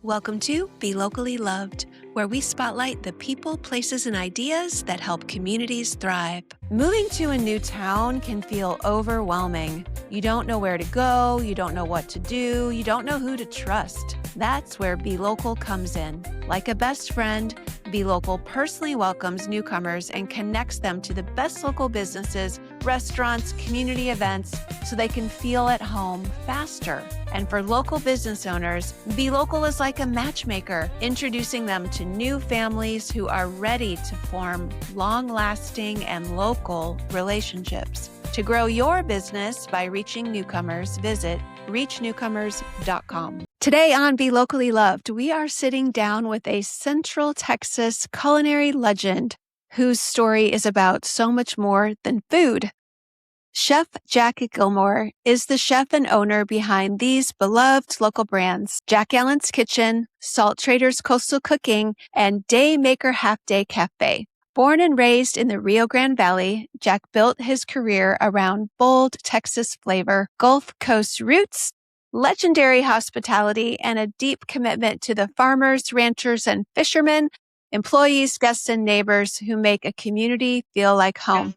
Welcome to Be Locally Loved, where we spotlight the people, places, and ideas that help communities thrive. Moving to a new town can feel overwhelming. You don't know where to go, you don't know what to do, you don't know who to trust. That's where Be Local comes in. Like a best friend, Be Local personally welcomes newcomers and connects them to the best local businesses, restaurants, community events, so they can feel at home faster. And for local business owners, Be Local is like a matchmaker, introducing them to new families who are ready to form long-lasting and local relationships. To grow your business by reaching newcomers, visit reachnewcomers.com. Today on Be Locally Loved, we are sitting down with a Central Texas culinary legend whose story is about so much more than food. Chef Jack Gilmore is the chef and owner behind these beloved local brands, Jack Allen's Kitchen, Salt Traders Coastal Cooking, and Daymaker Half Day Cafe. Born and raised in the Rio Grande Valley, Jack built his career around bold Texas flavor, Gulf Coast roots, legendary hospitality, and a deep commitment to the farmers, ranchers, and fishermen, employees, guests, and neighbors who make a community feel like home.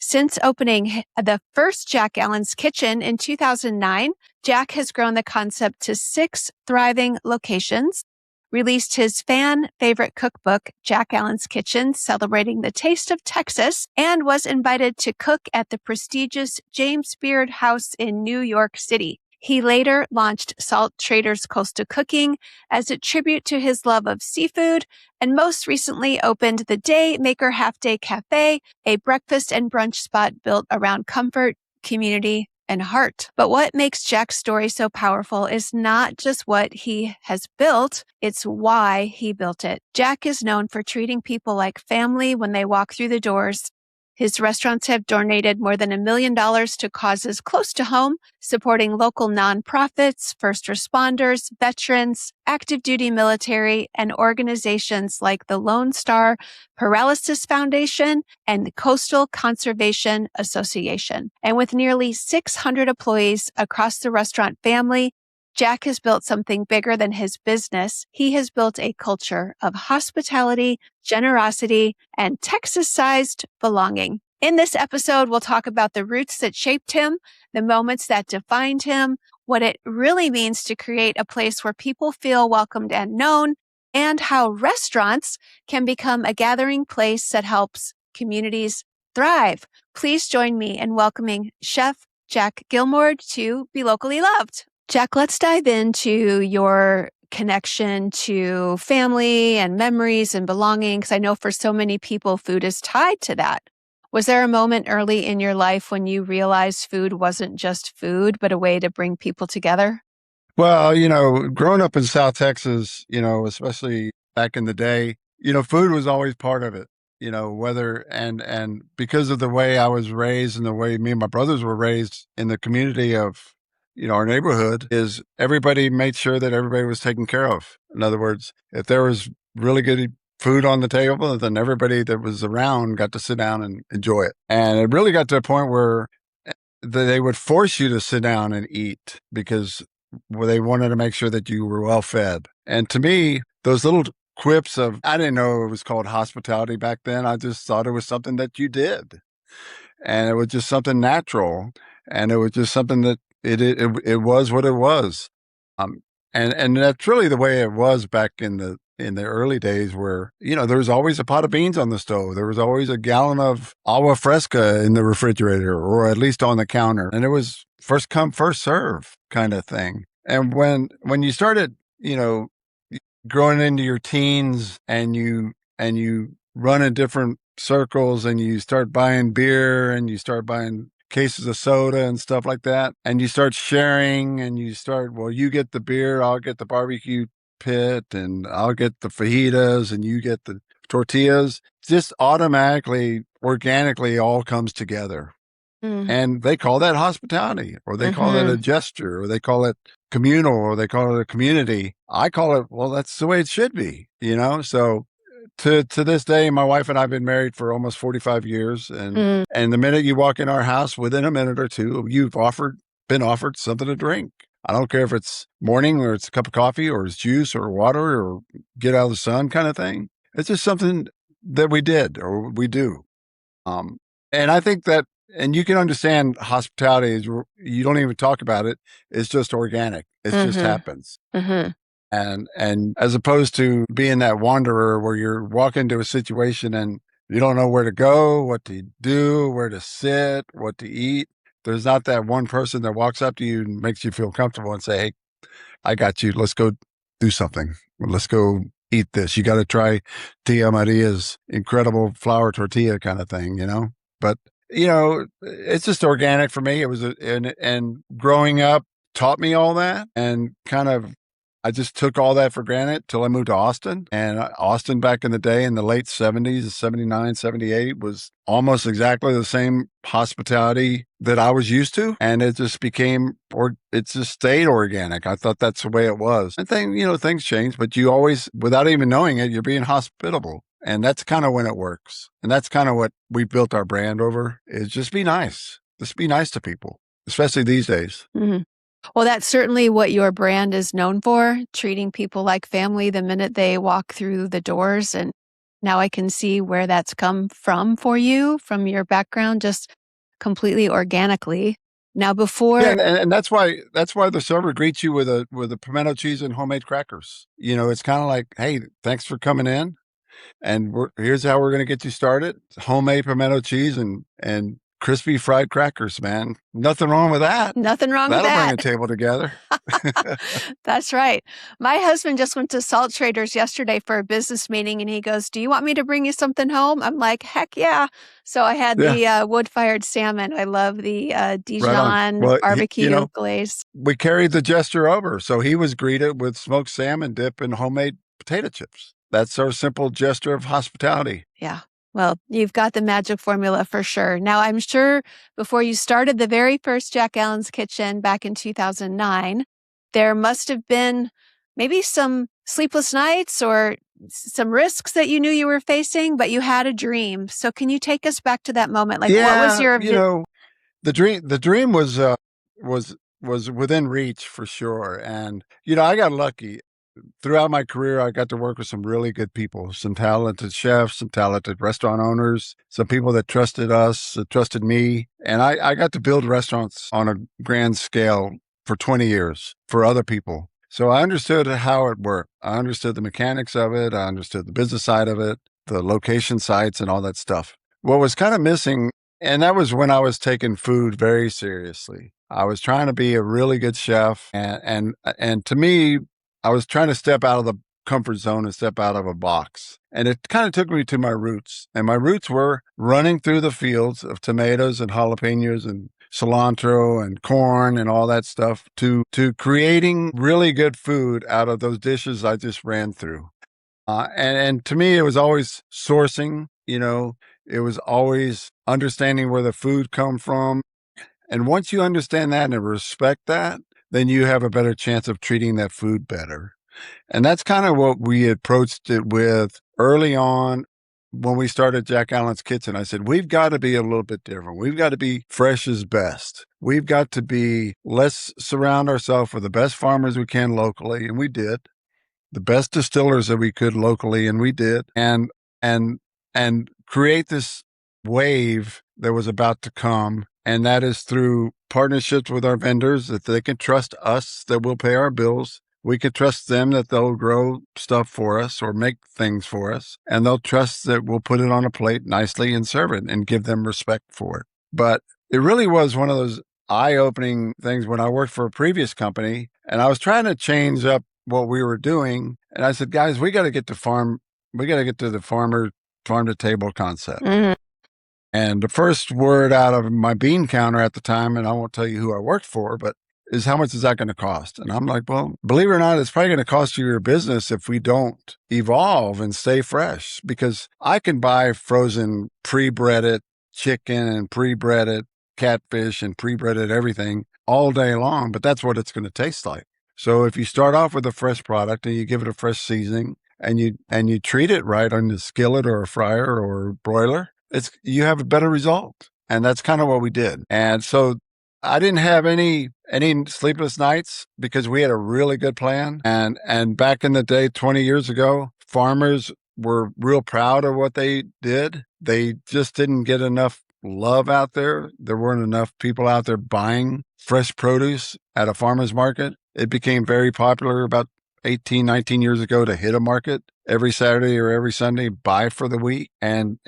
Since opening the first Jack Allen's Kitchen in 2009, Jack has grown the concept to 6 thriving locations, released his fan favorite cookbook, Jack Allen's Kitchen, celebrating the taste of Texas, and was invited to cook at the prestigious James Beard House in New York City. He later launched Salt Traders Coastal Cooking as a tribute to his love of seafood, and most recently opened the Daymaker Half Day Cafe, a breakfast and brunch spot built around comfort, community, and heart. But what makes Jack's story so powerful is not just what he has built, it's why he built it. Jack is known for treating people like family when they walk through the doors. His restaurants have donated more than $1 million to causes close to home, supporting local nonprofits, first responders, veterans, active duty military, and organizations like the Lone Star Paralysis Foundation and the Coastal Conservation Association. And with nearly 600 employees across the restaurant family, Jack has built something bigger than his business. He has built a culture of hospitality, generosity, and Texas-sized belonging. In this episode, we'll talk about the roots that shaped him, the moments that defined him, what it really means to create a place where people feel welcomed and known, and how restaurants can become a gathering place that helps communities thrive. Please join me in welcoming Chef Jack Gilmore to Be Locally Loved. Jack, let's dive into your connection to family and memories and belonging, because I know for so many people, food is tied to that. Was there a moment early in your life when you realized food wasn't just food, but a way to bring people together? Well, growing up in South Texas, especially back in the day, food was always part of it, and because of the way I was raised and the way me and my brothers were raised in the community of our neighborhood, is everybody made sure that everybody was taken care of. In other words, if there was really good food on the table, then everybody that was around got to sit down and enjoy it. And it really got to a point where they would force you to sit down and eat because they wanted to make sure that you were well fed. And to me, those little quips I didn't know it was called hospitality back then. I just thought it was something that you did. And it was just something natural. And it was just something that it was what it was. And that's really the way it was back in the early days, where, there was always a pot of beans on the stove. There was always a gallon of agua fresca in the refrigerator, or at least on the counter. And it was first come, first serve kind of thing. And when you started, growing into your teens and you run in different circles and you start buying beer and you start buying cases of soda and stuff like that, and you start sharing and you get the beer, I'll get the barbecue pit, and I'll get the fajitas and you get the tortillas. Just automatically, organically all comes together. And they call that hospitality, or they call it a gesture, or they call it communal, or they call it a community. I call it, well, that's the way it should be, So to this day, my wife and I have been married for almost 45 years. And the minute you walk in our house, within a minute or two, you've been offered something to drink. I don't care if it's morning or it's a cup of coffee or it's juice or water or get out of the sun kind of thing. It's just something that we did or we do. Um, and I think that, and you can understand hospitality is you don't even talk about it. It's just organic. It just Mm-hmm. happens. Mm-hmm. And as opposed to being that wanderer where you're walking into a situation and you don't know where to go, what to do, where to sit, what to eat. There's not that one person that walks up to you and makes you feel comfortable and say, "Hey, I got you. Let's go do something. Let's go eat this. You got to try Tia Maria's incredible flour tortilla kind of thing, you know?" But, it's just organic for me. It was, and growing up taught me all that and kind of, I just took all that for granted till I moved to Austin. And Austin back in the day in the late 70s, 79, 78 was almost exactly the same hospitality that I was used to. And it just became, or it just stayed organic. I thought that's the way it was. And things change, but you always, without even knowing it, you're being hospitable. And that's kind of when it works. And that's kind of what we built our brand over is just be nice. Just be nice to people, especially these days. Mm-hmm. Well, that's certainly what your brand is known for, treating people like family the minute they walk through the doors. And now I can see where that's come from for you, from your background, just completely organically. Now, Yeah, before, and that's why the server greets you with a pimento cheese and homemade crackers. It's kind of like, hey, thanks for coming in, and here's how we're going to get you started: homemade pimento cheese and crispy fried crackers. Man, nothing wrong with that. nothing wrong with That'll bring that. a table together. That's right. My husband just went to Salt Traders yesterday for a business meeting and he goes, "Do you want me to bring you something home?" I'm like, "Heck yeah." So I had Yeah, the wood fired salmon. I love the right on. Dijon Well, barbecue glaze. we carried the gesture over, so he was greeted with smoked salmon dip and homemade potato chips. That's our simple gesture of hospitality. Yeah. Well, you've got the magic formula for sure. Now, I'm sure before you started the very first Jack Allen's Kitchen back in 2009, there must have been maybe some sleepless nights or some risks that you knew you were facing, but you had a dream. So, can you take us back to that moment? Like, what was Yeah, your the dream was within reach for sure. And I got lucky throughout my career. I got to work with some really good people, some talented chefs, some talented restaurant owners, some people that trusted us, that trusted me. And I got to build restaurants on a grand scale for 20 years for other people. So I understood how it worked. I understood the mechanics of it. I understood the business side of it, the location sites and all that stuff. What was kind of missing, and that was when I was taking food very seriously. I was trying to be a really good chef, and to me, I was trying to step out of the comfort zone and step out of a box. And it kind of took me to my roots. And my roots were running through the fields of tomatoes and jalapenos and cilantro and corn and all that stuff to creating really good food out of those dishes I just ran through. And to me, it was always sourcing, it was always understanding where the food come from. And once you understand that and respect that, then you have a better chance of treating that food better. And that's kind of what we approached it with early on when we started Jack Allen's Kitchen. I said, we've got to be a little bit different. We've got to be fresh as best. We've got to be, let's surround ourselves with the best farmers we can locally. And we did the best distillers that we could locally, and we did, and and create this wave that was about to come, and that is through partnerships with our vendors that they can trust us that we'll pay our bills. We can trust them that they'll grow stuff for us or make things for us, and they'll trust that we'll put it on a plate nicely and serve it and give them respect for it. But it really was one of those eye-opening things when I worked for a previous company and I was trying to change up what we were doing. And I said, guys, we got to get to the farm to table concept. Mhm. And the first word out of my bean counter at the time, and I won't tell you who I worked for, but is how much is that going to cost? And I'm like, well, believe it or not, it's probably going to cost you your business if we don't evolve and stay fresh, because I can buy frozen pre-breaded chicken and pre-breaded catfish and pre-breaded everything all day long, but that's what it's going to taste like. So if you start off with a fresh product and you give it a fresh seasoning and you treat it right on the skillet or a fryer or a broiler, you have a better result. And that's kind of what we did. And so I didn't have any sleepless nights because we had a really good plan. And back in the day, 20 years ago, farmers were real proud of what they did. They just didn't get enough love out there. There weren't enough people out there buying fresh produce at a farmer's market. It became very popular about 18, 19 years ago to hit a market every Saturday or every Sunday, buy for the week and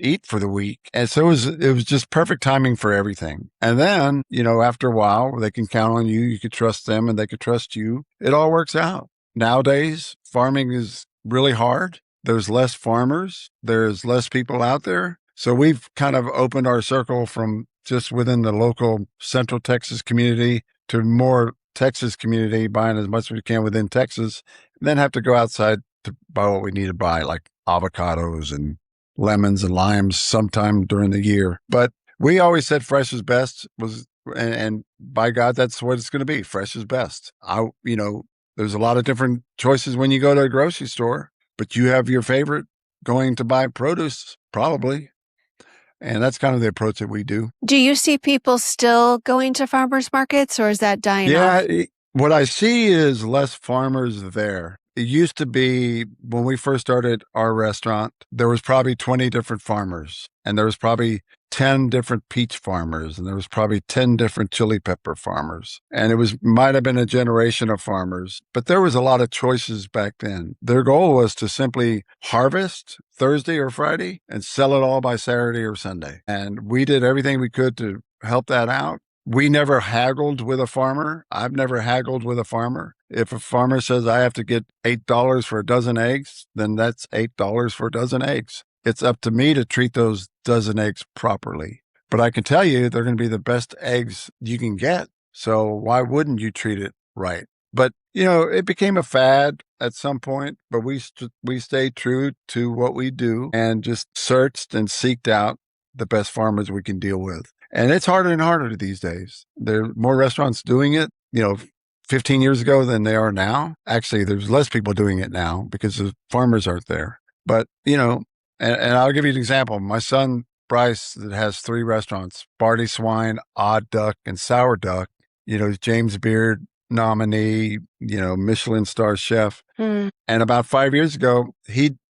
eat for the week. And so it was just perfect timing for everything. And then, after a while, they can count on you. You could trust them and they could trust you. It all works out. Nowadays, farming is really hard. There's less farmers. There's less people out there. So we've kind of opened our circle from just within the local Central Texas community to more Texas community, buying as much as we can within Texas, and then have to go outside to buy what we need to buy, like avocados and lemons and limes sometime during the year. But we always said fresh is best and by God, that's what it's going to be. Fresh is best. There's a lot of different choices when you go to a grocery store, but you have your favorite going to buy produce, probably. And that's kind of the approach that we do. Do you see people still going to farmers markets, or is that dying off? Yeah, what I see is less farmers there. It used to be when we first started our restaurant, there was probably 20 different farmers, and there was probably 10 different peach farmers, and there was probably 10 different chili pepper farmers. And might have been a generation of farmers, but there was a lot of choices back then. Their goal was to simply harvest Thursday or Friday and sell it all by Saturday or Sunday. And we did everything we could to help that out. We never haggled with a farmer. I've never haggled with a farmer. If a farmer says I have to get $8 for a dozen eggs, then that's $8 for a dozen eggs. It's up to me to treat those dozen eggs properly. But I can tell you they're going to be the best eggs you can get. So why wouldn't you treat it right? But, it became a fad at some point, but we stayed true to what we do and just searched and seeked out the best farmers we can deal with. And it's harder and harder these days. There are more restaurants doing it, 15 years ago than they are now. Actually, there's less people doing it now because the farmers aren't there. But, and I'll give you an example. My son, Bryce, that has 3 restaurants, Barty Swine, Odd Duck, and Sour Duck, James Beard nominee, Michelin star chef. And about 5 years ago,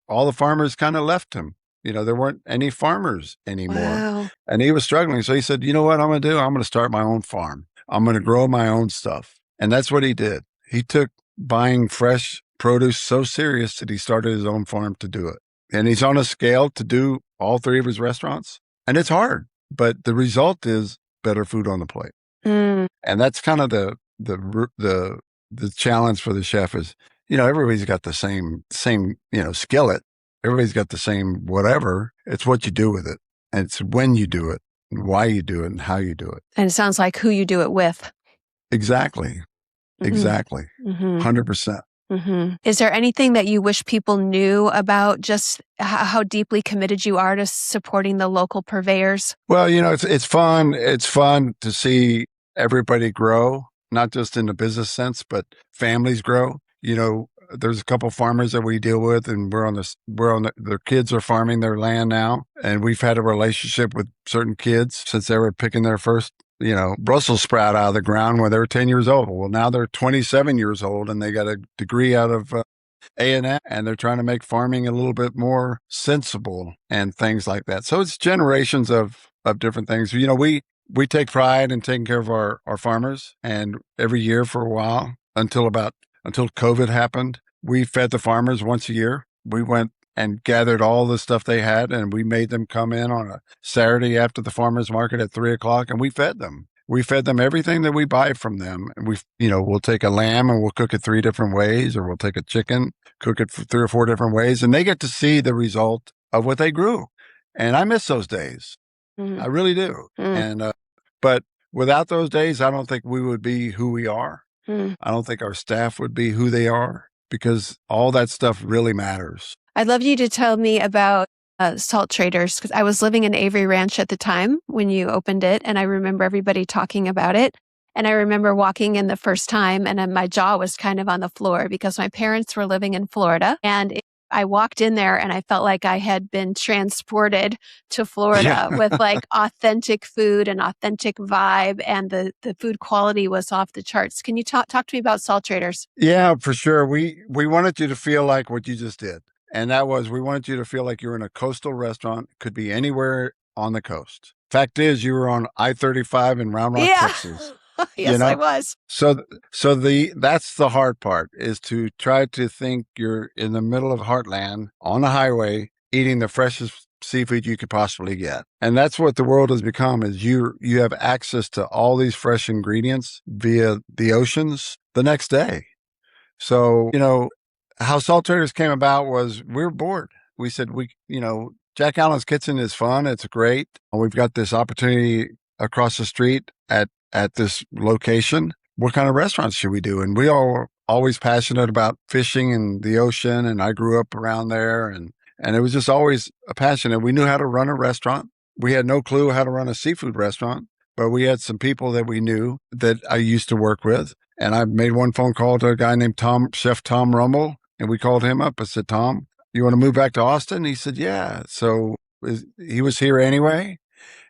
all the farmers kind of left him. There weren't any farmers anymore. Wow. And he was struggling. So he said, you know what I'm going to do? I'm going to start my own farm. I'm going to grow my own stuff. And that's what he did. He took buying fresh produce so serious that he started his own farm to do it. And he's on a scale to do all 3 of his restaurants. And it's hard, but the result is better food on the plate. And that's kind of the challenge for the chef is, everybody's got the same, skillet. Everybody's got the same whatever. It's what you do with it. And it's when you do it, and why you do it, and how you do it. And it sounds like who you do it with. Exactly. Exactly. 100%. Is there anything that you wish people knew about just how deeply committed you are to supporting the local purveyors? Well, it's fun. It's fun to see everybody grow, not just in the business sense, but families grow. There's a couple farmers that we deal with, and their kids are farming their land now. And we've had a relationship with certain kids since they were picking their first, Brussels sprout out of the ground when they were 10 years old. Well, now they're 27 years old and they got a degree out of A&M, and they're trying to make farming a little bit more sensible and things like that. So it's generations of different things. We take pride in taking care of our farmers, and every year for a while until COVID happened, we fed the farmers once a year. We went and gathered all the stuff they had, and we made them come in on a Saturday after the farmers market at 3:00, and we fed them. We fed them everything that we buy from them. And we'll take a lamb and we'll cook it 3 different ways, or we'll take a chicken, cook it for 3 or 4 different ways, and they get to see the result of what they grew. And I miss those days. I really do. And but without those days, I don't think we would be who we are. I don't think our staff would be who they are, because all that stuff really matters. I'd love you to tell me about Salt Traders, because I was living in Avery Ranch at the time when you opened it, and I remember everybody talking about it. And I remember walking in the first time, and my jaw was kind of on the floor because my parents were living in Florida, and I walked in there and I felt like I had been transported to Yeah. Florida with like authentic food and authentic vibe, and the food quality was off the charts. Can you talk to me about Salt Traders? Yeah, for sure. We wanted you to feel like what you just did. And that was we wanted you to feel like you're in a coastal restaurant, could be anywhere on the coast. Fact is, you were on I-35 in Round Rock, Yeah. Texas. You Yes, I know? was. So that's the hard part, is to try to think you're in the middle of heartland on the highway eating the freshest seafood you could possibly get. And that's what the world has become, is you have access to all these fresh ingredients via the oceans the next day. So, how Salt Traders came about was we were bored. We said, Jack Allen's Kitchen is fun. It's great. We've got this opportunity across the street at this location. What kind of restaurants should we do? And we all were always passionate about fishing and the ocean. And I grew up around there, and it was just always a passion. And we knew how to run a restaurant. We had no clue how to run a seafood restaurant, but we had some people that we knew that I used to work with. And I made one phone call to a guy named Chef Tom Rummel, and we called him up. I said, Tom, you want to move back to Austin? He said, yeah. So he was here anyway,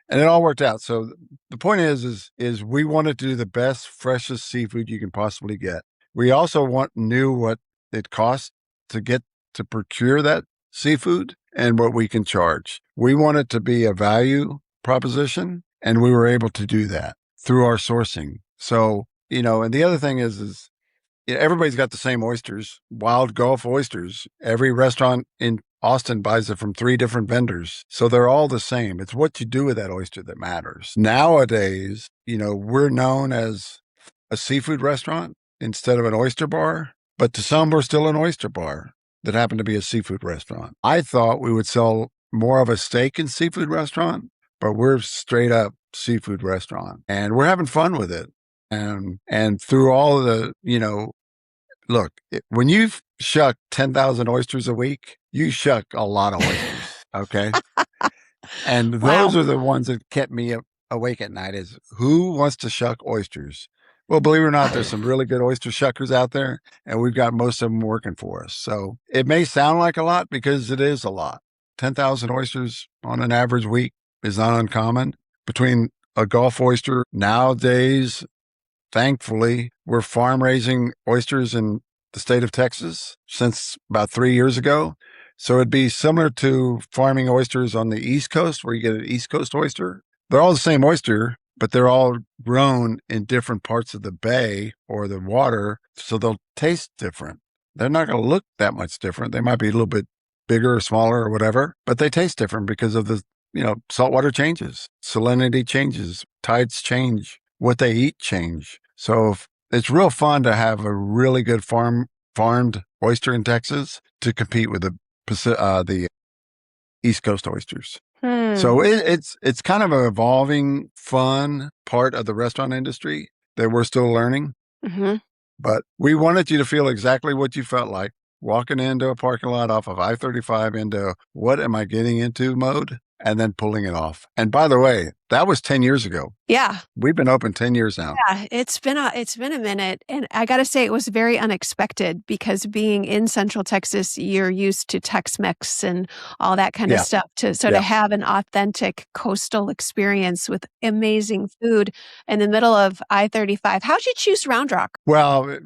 and it all worked out. So the point is we wanted to do the best, freshest seafood you can possibly get. We also knew what it cost to procure that seafood and what we can charge. We wanted to be a value proposition, and we were able to do that through our sourcing. So, and the other thing is everybody's got the same oysters, wild Gulf oysters. Every restaurant in Austin buys it from 3 different vendors. So they're all the same. It's what you do with that oyster that matters. Nowadays, we're known as a seafood restaurant instead of an oyster bar, but to some, we're still an oyster bar that happened to be a seafood restaurant. I thought we would sell more of a steak and seafood restaurant, but we're straight up seafood restaurant, and we're having fun with it. And through all of the, look, when you shuck 10,000 oysters a week, you shuck a lot of oysters. Okay. And Wow. those are the ones that kept me awake at night, is who wants to shuck oysters? Well, believe it or not, there's some really good oyster shuckers out there, and we've got most of them working for us. So it may sound like a lot because it is a lot. 10,000 oysters on an average week is not uncommon. Between a Gulf oyster nowadays, thankfully, we're farm raising oysters in the state of Texas since about 3 years ago. So it'd be similar to farming oysters on the East Coast, where you get an East Coast oyster. They're all the same oyster, but they're all grown in different parts of the bay or the water, so they'll taste different. They're not going to look that much different. They might be a little bit bigger or smaller or whatever, but they taste different because of the, saltwater changes, salinity changes, tides change, what they eat change. So it's real fun to have a really good farmed oyster in Texas to compete with the East Coast oysters. So it's kind of an evolving, fun part of the restaurant industry that we're still learning. Mm-hmm. But we wanted you to feel exactly what you felt like walking into a parking lot off of I-35 into what am I getting into mode, and then pulling it off. And by the way, that was 10 years ago. Yeah. We've been open 10 years now. Yeah, it's been a minute, and I got to say it was very unexpected because being in Central Texas, you're used to Tex-Mex and all that kind of Yeah. stuff. To Yeah. have an authentic coastal experience with amazing food in the middle of I-35. How'd you choose Round Rock? Well,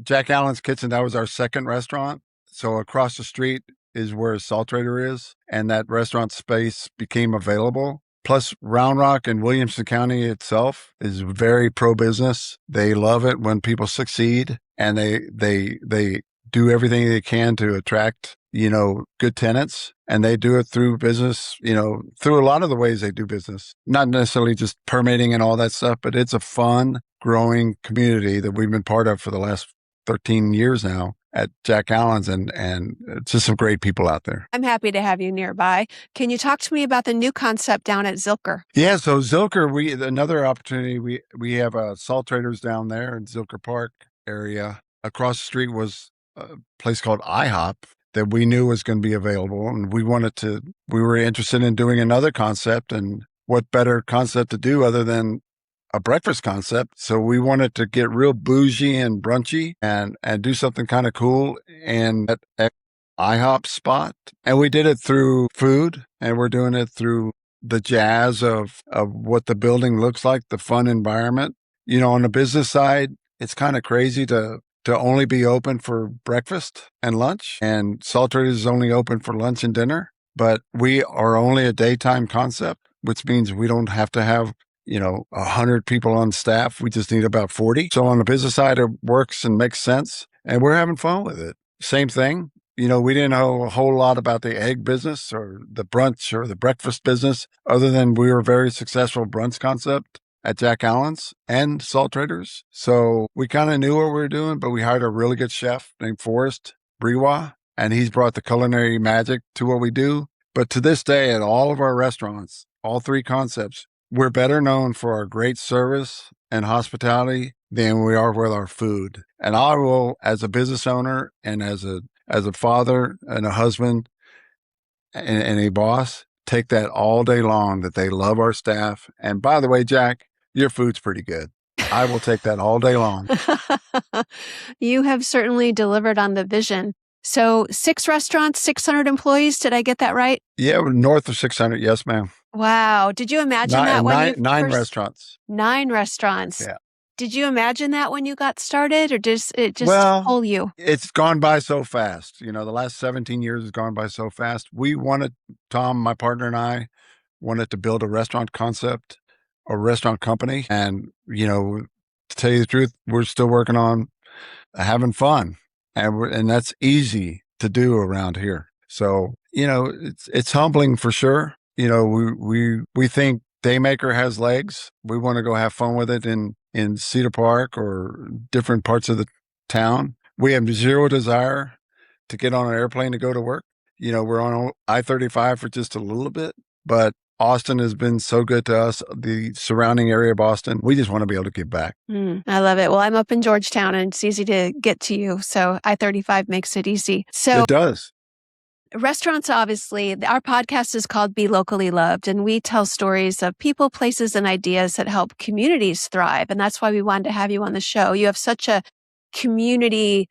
Jack Allen's Kitchen, that was our second restaurant. So across the street is where Salt Trader is, and that restaurant space became available. Plus, Round Rock and Williamson County itself is very pro-business. They love it when people succeed, and they do everything they can to attract, good tenants, and they do it through business, through a lot of the ways they do business. Not necessarily just permitting and all that stuff, but it's a fun, growing community that we've been part of for the last 13 years now at Jack Allen's, and it's just some great people out there. I'm happy to have you nearby. Can you talk to me about the new concept down at Zilker? Yeah, so Zilker, another opportunity, we have Salt Traders down there in Zilker Park area. Across the street was a place called IHOP that we knew was going to be available, and we were interested in doing another concept, and what better concept to do other than a breakfast concept. So we wanted to get real bougie and brunchy and do something kind of cool. And IHOP spot. And we did it through food, and we're doing it through the jazz of what the building looks like, the fun environment. On the business side, it's kind of crazy to only be open for breakfast and lunch, and Salt Traders is only open for lunch and dinner. But we are only a daytime concept, which means we don't have to have 100 people on staff. We just need about 40. So on the business side, it works and makes sense, and we're having fun with it. Same thing. We didn't know a whole lot about the egg business or the brunch or the breakfast business, other than we were a very successful brunch concept at Jack Allen's and Salt Traders. So we kind of knew what we were doing, but we hired a really good chef named Forrest Brewa, and he's brought the culinary magic to what we do. But to this day, at all of our restaurants, all three concepts, we're better known for our great service and hospitality than we are with our food. And I will, as a business owner and as a father and a husband and a boss, take that all day long, that they love our staff. And by the way, Jack, your food's pretty good. I will take that all day long. You have certainly delivered on the vision. So 6 restaurants, 600 employees. Did I get that right? Yeah, we're north of 600. Yes, ma'am. Wow. Did you imagine that when you nine restaurants. 9 restaurants. Yeah. Did you imagine that when you got started, or does it just pull you? It's gone by so fast. The last 17 years has gone by so fast. Tom, my partner, and I wanted to build a restaurant concept, a restaurant company. And, to tell you the truth, we're still working on having fun. And that's easy to do around here. So, it's humbling for sure. We think Daymaker has legs. We want to go have fun with it in Cedar Park or different parts of the town. We have zero desire to get on an airplane to go to work. We're on I-35 for just a little bit, but Austin has been so good to us, the surrounding area of Austin. We just want to be able to give back. I love it. Well, I'm up in Georgetown, and it's easy to get to you. So I-35 makes it easy. So it does. Restaurants, obviously, our podcast is called Be Locally Loved, and we tell stories of people, places, and ideas that help communities thrive. And that's why we wanted to have you on the show. You have such a community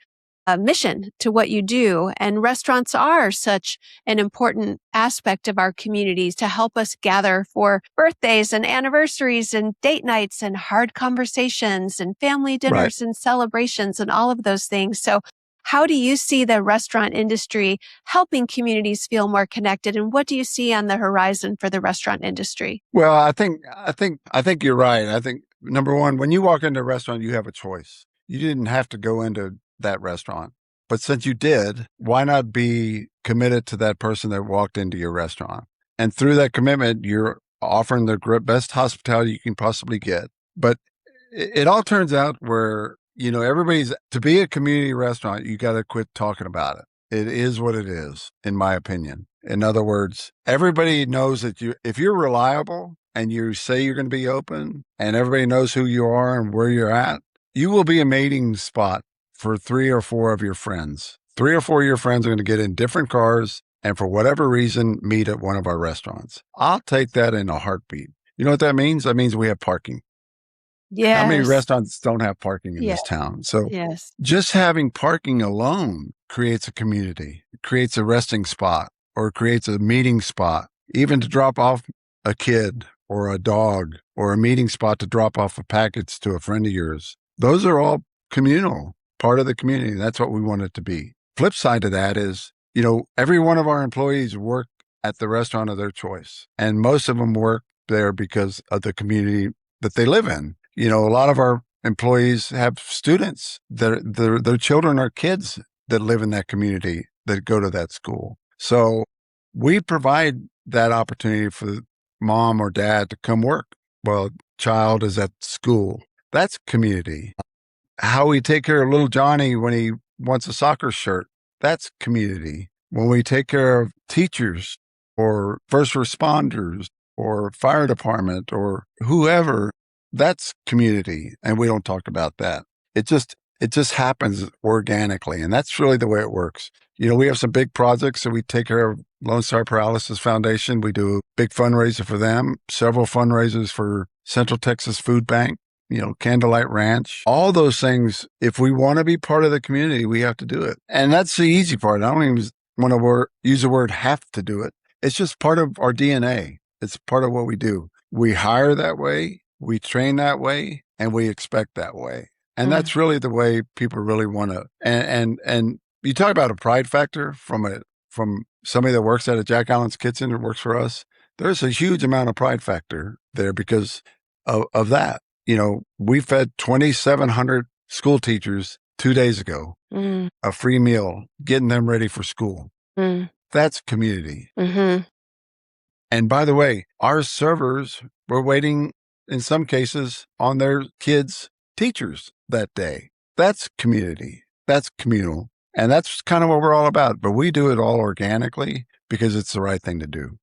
mission to what you do, and restaurants are such an important aspect of our communities to help us gather for birthdays and anniversaries and date nights and hard conversations and family dinners and celebrations and all of those things. So how do you see the restaurant industry helping communities feel more connected, and what do you see on the horizon for the restaurant industry? Well, I think you're right. I think, number one, when you walk into a restaurant, you have a choice. You didn't have to go into that restaurant, but since you did, why not be committed to that person that walked into your restaurant? And through that commitment, you're offering the best hospitality you can possibly get. But it all turns out where to be a community restaurant, you got to quit talking about it. It is what it is, in my opinion. In other words, everybody knows that if you're reliable and you say you're going to be open and everybody knows who you are and where you're at, you will be a mating spot for 3 or 4 of your friends. 3 or 4 of your friends are going to get in different cars and for whatever reason meet at one of our restaurants. I'll take that in a heartbeat. You know what that means? That means we have parking. Yes. How many restaurants don't have parking in this town? So just having parking alone creates a community, it creates a resting spot, or creates a meeting spot, even to drop off a kid or a dog, or a meeting spot to drop off a package to a friend of yours. Those are all communal, part of the community. That's what we want it to be. Flip side of that is, every one of our employees work at the restaurant of their choice. And most of them work there because of the community that they live in. A lot of our employees have students. Their children are kids that live in that community, that go to that school. So we provide that opportunity for mom or dad to come work while child is at school. That's community. How we take care of little Johnny when he wants a soccer shirt, that's community. When we take care of teachers or first responders or fire department or whoever, that's community. And we don't talk about that. It just happens organically. And that's really the way it works. We have some big projects. So we take care of Lone Star Paralysis Foundation. We do a big fundraiser for them, several fundraisers for Central Texas Food Bank, Candlelight Ranch, all those things. If we want to be part of the community, we have to do it. And that's the easy part. want to use the word have to do it. It's just part of our DNA. It's part of what we do. We hire that way, we train that way, and we expect that way. And that's really the way people really want to. And you talk about a pride factor from somebody that works at a Jack Allen's Kitchen and works for us. There's a huge amount of pride factor there because of that. We fed 2,700 school teachers 2 days ago a free meal, getting them ready for school. That's community. And by the way, our servers were waiting in some cases on their kids' teachers that day. That's community. That's communal. And that's kind of what we're all about. But we do it all organically because it's the right thing to do.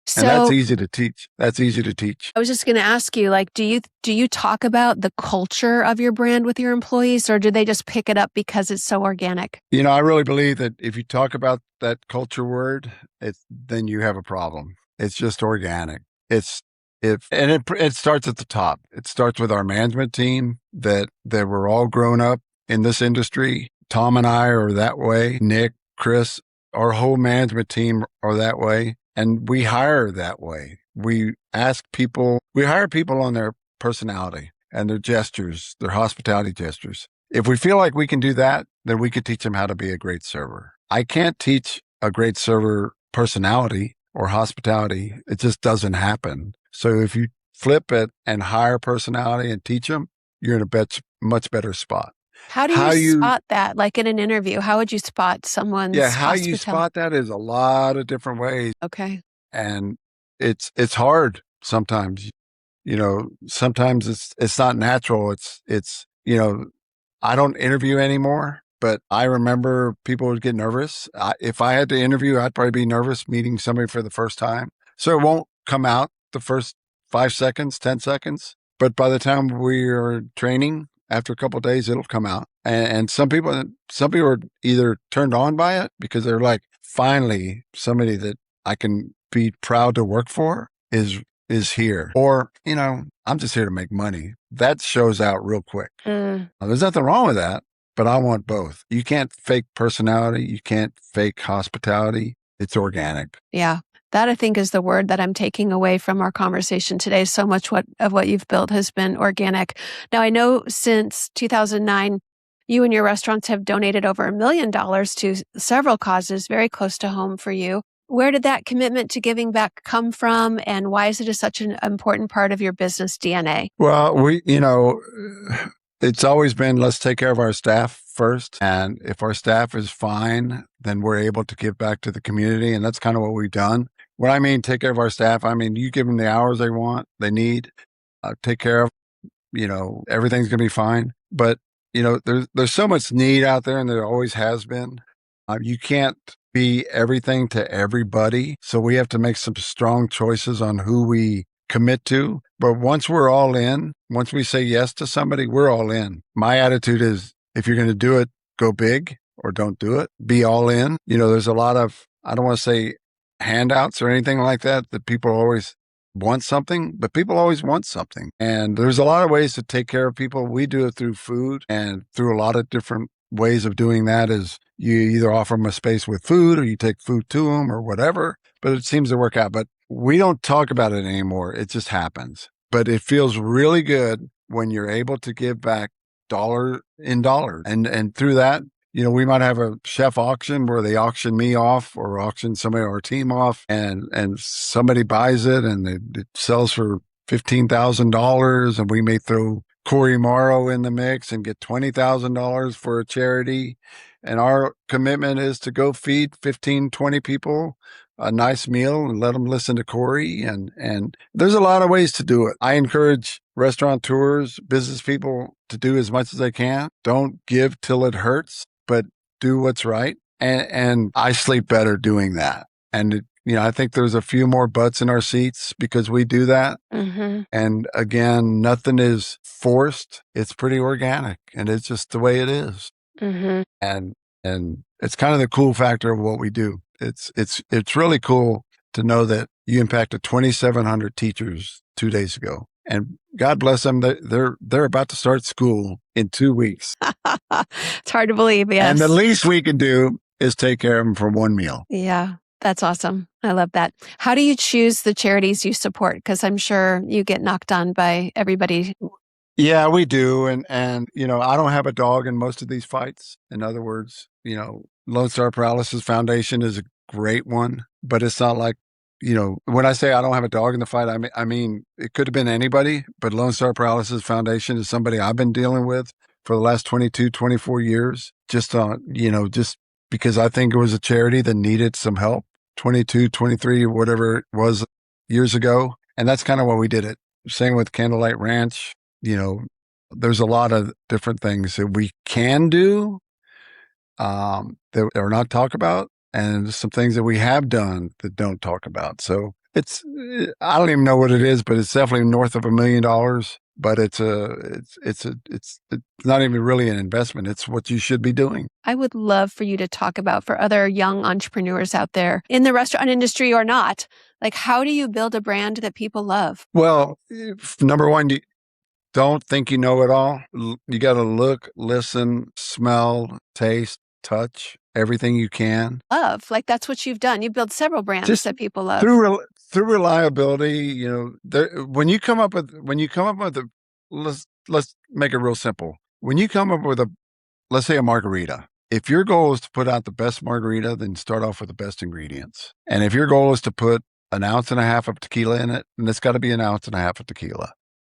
So, and that's easy to teach. That's easy to teach. I was just going to ask you, like, do you talk about the culture of your brand with your employees, or do they just pick it up because it's so organic? I really believe that if you talk about that culture word, then you have a problem. It's just organic. It starts at the top. It starts with our management team that we're all grown up in this industry. Tom and I are that way. Nick, Chris, our whole management team are that way. And we hire that way. We hire people on their personality and their gestures, their hospitality gestures. If we feel like we can do that, then we could teach them how to be a great server. I can't teach a great server personality or hospitality. It just doesn't happen. So if you flip it and hire personality and teach them, you're in a much better spot. How do you spot that? Like in an interview, how would you spot someone's how you spot that is a lot of different ways. Okay. And it's hard sometimes. Sometimes it's not natural. It's I don't interview anymore, but I remember people would get nervous. If I had to interview, I'd probably be nervous meeting somebody for the first time. So it won't come out the first 5 seconds, 10 seconds. But by the time we are training, after a couple of days, it'll come out. And some people are either turned on by it because they're like, finally, somebody that I can be proud to work for is here. Or, I'm just here to make money. That shows out real quick. Now, there's nothing wrong with that, but I want both. You can't fake personality. You can't fake hospitality. It's organic. Yeah. That, I think, is the word that I'm taking away from our conversation today. So much of what you've built has been organic. Now, I know since 2009, you and your restaurants have donated over $1 million to several causes very close to home for you. Where did that commitment to giving back come from, and why is it such an important part of your business DNA? Well, it's always been, let's take care of our staff first. And if our staff is fine, then we're able to give back to the community. And that's kind of what we've done. When I mean take care of our staff, I mean, you give them the hours they need, take care of, everything's going to be fine. But, there's so much need out there, and there always has been. You can't be everything to everybody. So we have to make some strong choices on who we commit to. But once we're all in, once we say yes to somebody, we're all in. My attitude is, if you're going to do it, go big, or don't do it. Be all in. There's a lot of, I don't want to say handouts or anything like that people always want something, but people always want something. And there's a lot of ways to take care of people. We do it through food, and through a lot of different ways of doing that is you either offer them a space with food, or you take food to them, or whatever, but it seems to work out. But we don't talk about it anymore. It just happens. But it feels really good when you're able to give back dollar in dollar. And through that, we might have a chef auction where they auction me off or auction somebody on our team off, and somebody buys it, and it sells for $15,000, and we may throw Corey Morrow in the mix and get $20,000 for a charity. And our commitment is to go feed 15, 20 people a nice meal and let them listen to Corey. And there's a lot of ways to do it. I encourage restaurateurs, business people to do as much as they can. Don't give till it hurts, but do what's right. And I sleep better doing that. And, I think there's a few more butts in our seats because we do that. Mm-hmm. And again, nothing is forced. It's pretty organic, and it's just the way it is. Mm-hmm. And it's kind of the cool factor of what we do. It's really cool to know that you impacted 2,700 teachers 2 days ago. And God bless them. They're about to start school in 2 weeks. It's hard to believe, yes. And the least we can do is take care of them for one meal. Yeah, that's awesome. I love that. How do you choose the charities you support? Because I'm sure you get knocked on by everybody. Yeah, we do. And, I don't have a dog in most of these fights. In other words, Lone Star Paralysis Foundation is a great one, but it's not like, when I say I don't have a dog in the fight, I mean, it could have been anybody, but Lone Star Paralysis Foundation is somebody I've been dealing with for the last 22, 24 years, just just because I think it was a charity that needed some help 22, 23, whatever it was years ago. And that's kind of why we did it. Same with Candlelight Ranch. You know, there's a lot of different things that we can do that are not talked about, and some things that we have done that don't talk about. So I don't even know what it is, but it's definitely north of $1 million. But it's not even really an investment. It's what you should be doing. I would love for you to talk about for other young entrepreneurs out there in the restaurant industry or not. Like, how do you build a brand that people love? Well, number one, don't think you know it all. You got to look, listen, smell, taste, touch everything you can. Love, like that's what you've done. You built several brands Just that people love. Through reliability, when you come up with let's make it real simple. When you come up with let's say a margarita, if your goal is to put out the best margarita, then start off with the best ingredients. And if your goal is to put 1.5 ounces of tequila in it, then it's got to be 1.5 ounces of tequila.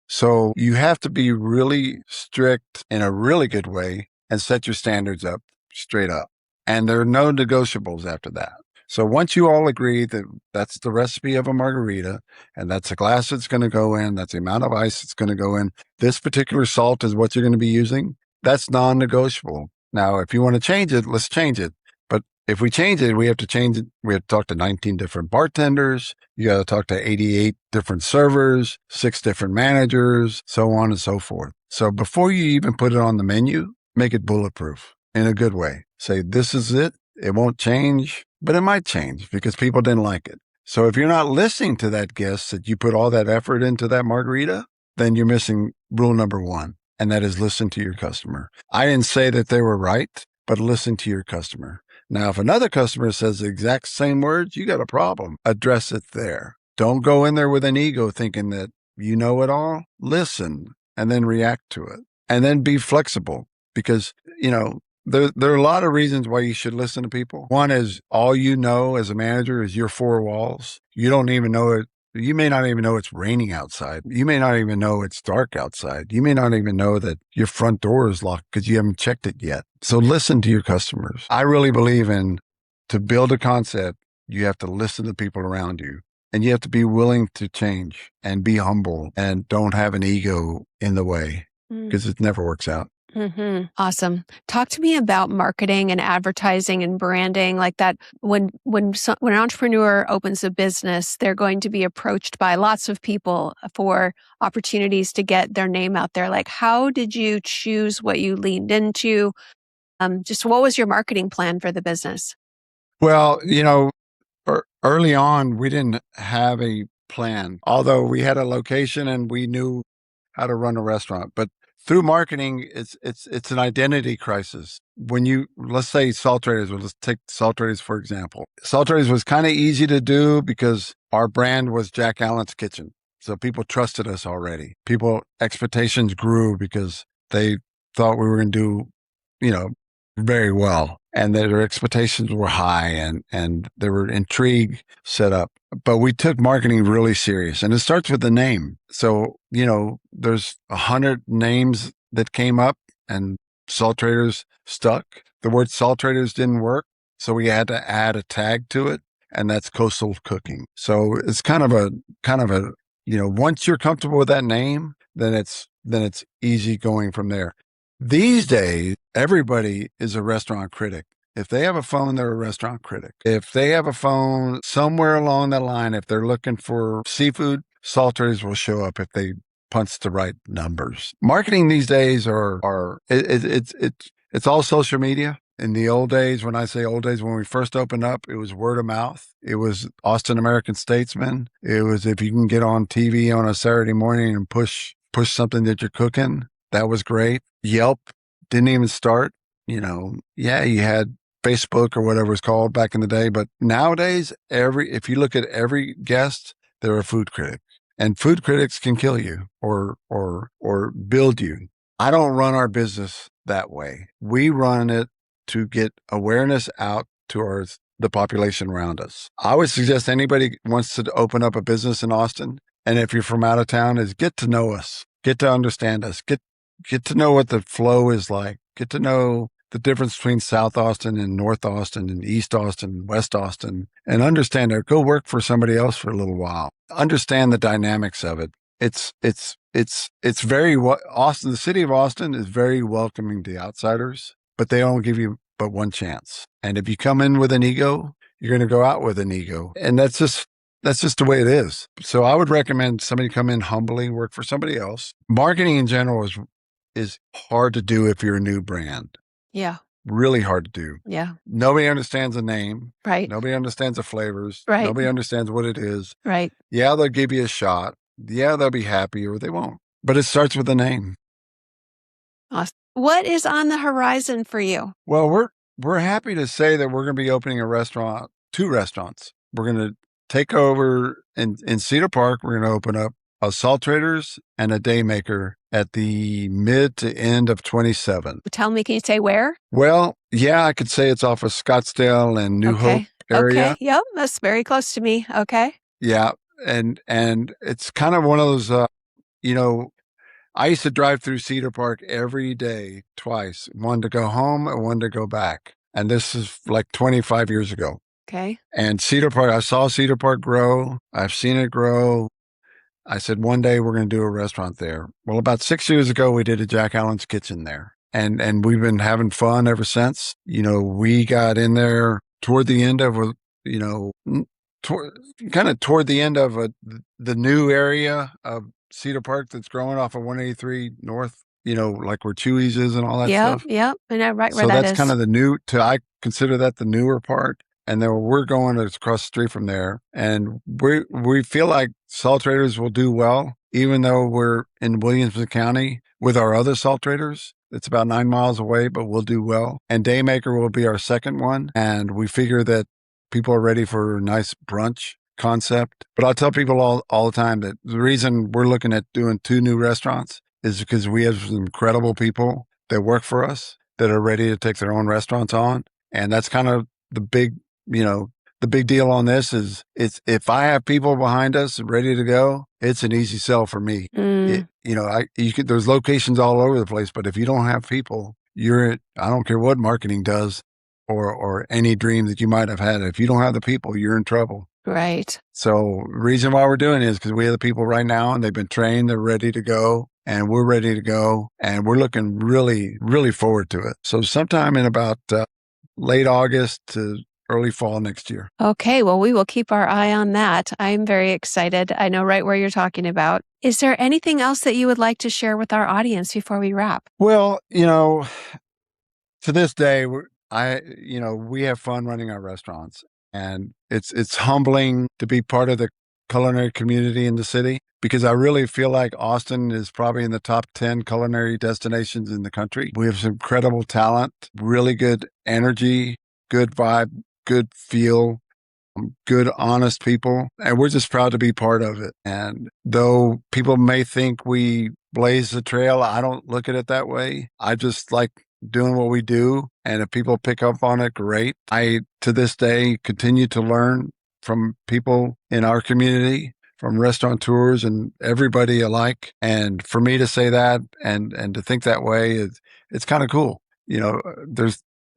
So you have to be really strict in a really good way and set your standards up straight up. And there are no negotiables after that. So once you all agree that that's the recipe of a margarita, and that's the glass that's going to go in, that's the amount of ice that's going to go in, this particular salt is what you're going to be using, that's non-negotiable. Now, if you want to change it, let's change it. But if we change it, we have to change it. We have to talk to 19 different bartenders. You got to talk to 88 different servers, 6 different managers, so on and so forth. So before you even put it on the menu, make it bulletproof in a good way. Say, this is it. It won't change, but it might change because people didn't like it. So if you're not listening to that guest that you put all that effort into that margarita, then you're missing rule number 1. And that is listen to your customer. I didn't say that they were right, but listen to your customer. Now, if another customer says the exact same words, you got a problem. Address it there. Don't go in there with an ego thinking that you know it all. Listen and then react to it. And then be flexible because, there are a lot of reasons why you should listen to people. One is all you know as a manager is your 4 walls. You don't even know it. You may not even know it's raining outside. You may not even know it's dark outside. You may not even know that your front door is locked because you haven't checked it yet. So listen to your customers. I really believe to build a concept, you have to listen to people around you. And you have to be willing to change and be humble and don't have an ego in the way because it never works out. Mm-hmm. Awesome. Talk to me about marketing and advertising and branding like that. When an entrepreneur opens a business, they're going to be approached by lots of people for opportunities to get their name out there. Like, how did you choose what you leaned into? Just what was your marketing plan for the business? Well, early on, we didn't have a plan, although we had a location and we knew how to run a restaurant. But through marketing, it's an identity crisis. When let's say Salt Traders, let's take Salt Traders for example. Salt Traders was kind of easy to do because our brand was Jack Allen's Kitchen. So people trusted us already. Expectations grew because they thought we were going to do, very well. And their expectations were high and there were intrigue set up. But we took marketing really serious and it starts with the name. So, there's 100 names that came up and Salt Traders stuck. The word Salt Traders didn't work. So we had to add a tag to it and that's coastal cooking. So it's kind of a, once you're comfortable with that name, then it's easy going from there. These days, everybody is a restaurant critic. If they have a phone, they're a restaurant critic. If they have a phone somewhere along the line, if they're looking for seafood, Salt Traders will show up if they punch the right numbers. Marketing these days it's all social media. In the old days, when I say old days, when we first opened up, it was word of mouth. It was Austin American Statesman. It was if you can get on TV on a Saturday morning and push something that you're cooking. That was great. Yelp didn't even start. You had Facebook or whatever it was called back in the day. But nowadays, if you look at every guest, they're a food critic, and food critics can kill you or build you. I don't run our business that way. We run it to get awareness out to the population around us. I would suggest anybody wants to open up a business in Austin, and if you're from out of town, is get to know us, get to understand us, get to know what the flow is like, get to know the difference between South Austin and North Austin and East Austin and West Austin, and understand it. Go work for somebody else for a little while. Understand the dynamics of it. It's very Austin. The city of Austin is very welcoming to outsiders, but they don't give you but one chance. And if you come in with an ego, you're going to go out with an ego, and that's just the way it is. So I would recommend somebody come in humbly, work for somebody else. Marketing in general is hard to do if you're a new brand. Yeah. Really hard to do. Yeah. Nobody understands the name. Right. Nobody understands the flavors. Right. Nobody understands what it is. Right. Yeah, they'll give you a shot. Yeah, they'll be happy or they won't. But it starts with a name. Awesome. What is on the horizon for you? Well, we're happy to say that we're going to be opening two restaurants. We're going to take over in Cedar Park. We're going to open up a Salt Traders and a Daymaker at the mid to end of 27. Tell me, can you say where? Well, yeah, I could say it's off of Scottsdale and New Hope area. Okay. Yep. That's very close to me. Okay. Yeah. And it's kind of one of those, I used to drive through Cedar Park every day, twice, one to go home and one to go back. And this is like 25 years ago. Okay. And Cedar Park, I saw Cedar Park grow. I've seen it grow. I said, one day we're going to do a restaurant there. Well, about 6 years ago, we did a Jack Allen's Kitchen there. And we've been having fun ever since. We got in there toward the end of toward the end of the new area of Cedar Park that's growing off of 183 North, like where Chewy's is and all that stuff. Yep. And I right where so that that's is. kind of I consider that the newer part. And then we're going across the street from there. And we feel like Salt Traders will do well, even though we're in Williamson County with our other Salt Traders. It's about 9 miles away, but we'll do well. And Daymaker will be our second one. And we figure that people are ready for a nice brunch concept. But I'll tell people all the time that the reason we're looking at doing 2 new restaurants is because we have some incredible people that work for us that are ready to take their own restaurants on. And that's kind of the big deal on this is if I have people behind us ready to go, it's an easy sell for me. There's locations all over the place, but if you don't have people, I don't care what marketing does or any dream that you might have had. If you don't have the people, you're in trouble. Right. So the reason why we're doing it is because we have the people right now and they've been trained, they're ready to go, and we're ready to go. And we're looking really, really forward to it. So sometime in about late August to early fall next year. Okay. Well, we will keep our eye on that. I'm very excited. I know right where you're talking about. Is there anything else that you would like to share with our audience before we wrap? Well, to this day, we have fun running our restaurants, and it's humbling to be part of the culinary community in the city because I really feel like Austin is probably in the top 10 culinary destinations in the country. We have some incredible talent, really good energy, good vibe, good feel, good, honest people. And we're just proud to be part of it. And though people may think we blaze the trail, I don't look at it that way. I just like doing what we do. And if people pick up on it, great. I, to this day, continue to learn from people in our community, from restaurateurs and everybody alike. And for me to say that and to think that way, it's kind of cool.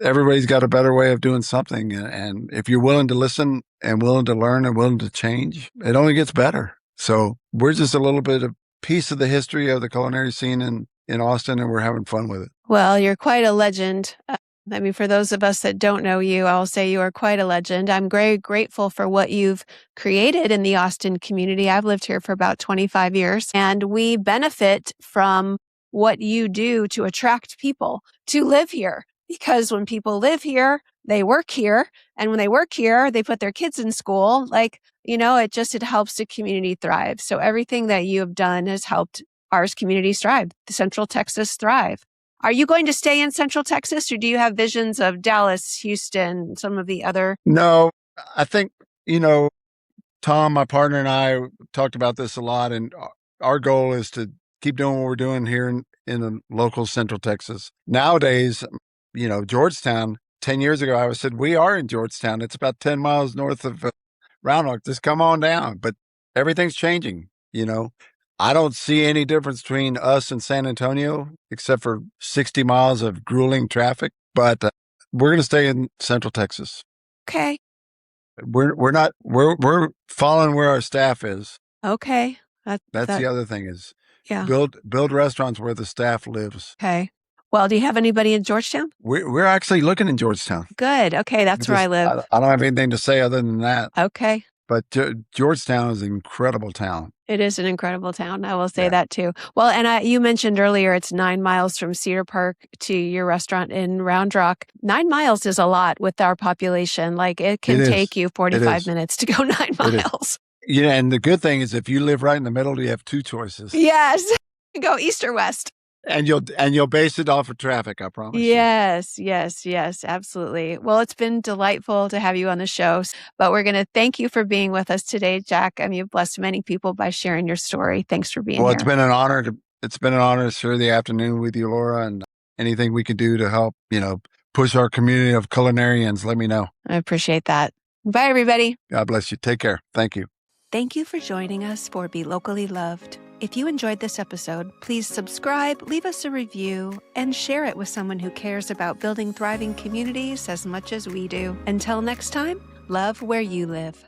Everybody's got a better way of doing something. And if you're willing to listen and willing to learn and willing to change, it only gets better. So we're just a little bit of piece of the history of the culinary scene in Austin, and we're having fun with it. Well, you're quite a legend. For those of us that don't know you, I'll say you are quite a legend. I'm very grateful for what you've created in the Austin community. I've lived here for about 25 years, and we benefit from what you do to attract people to live here. Because when people live here, they work here. And when they work here, they put their kids in school. It helps the community thrive. So everything that you have done has helped our communities thrive, the Central Texas thrive. Are you going to stay in Central Texas, or do you have visions of Dallas, Houston, some of the other? No, I think, Tom, my partner, and I talked about this a lot, and our goal is to keep doing what we're doing here in the local Central Texas. Nowadays, Georgetown, 10 years ago, I said, we are in Georgetown. It's about 10 miles north of Round Rock. Just come on down. But everything's changing, I don't see any difference between us and San Antonio, except for 60 miles of grueling traffic. But we're going to stay in Central Texas. Okay. We're following where our staff is. Okay. That's the other thing is yeah. build restaurants where the staff lives. Okay. Well, do you have anybody in Georgetown? We're actually looking in Georgetown. Good. Okay. That's where I live. I don't have anything to say other than that. Okay. But Georgetown is an incredible town. It is an incredible town. I will say that too. Well, and you mentioned earlier it's 9 miles from Cedar Park to your restaurant in Round Rock. 9 miles is a lot with our population. Like it can take you 45 minutes to go 9 miles. Yeah, and the good thing is if you live right in the middle, you have two choices. Yes. Go east or west. And you'll base it off of traffic, I promise. Yes, absolutely. Well, it's been delightful to have you on the show, but we're going to thank you for being with us today, Jack. I mean, you've blessed many people by sharing your story. Thanks for being here. Well, it's been an honor to share the afternoon with you, Laura, and anything we can do to help, push our community of culinarians, let me know. I appreciate that. Bye, everybody. God bless you. Take care. Thank you. Thank you for joining us for Be Locally Loved. If you enjoyed this episode, please subscribe, leave us a review, and share it with someone who cares about building thriving communities as much as we do. Until next time, love where you live.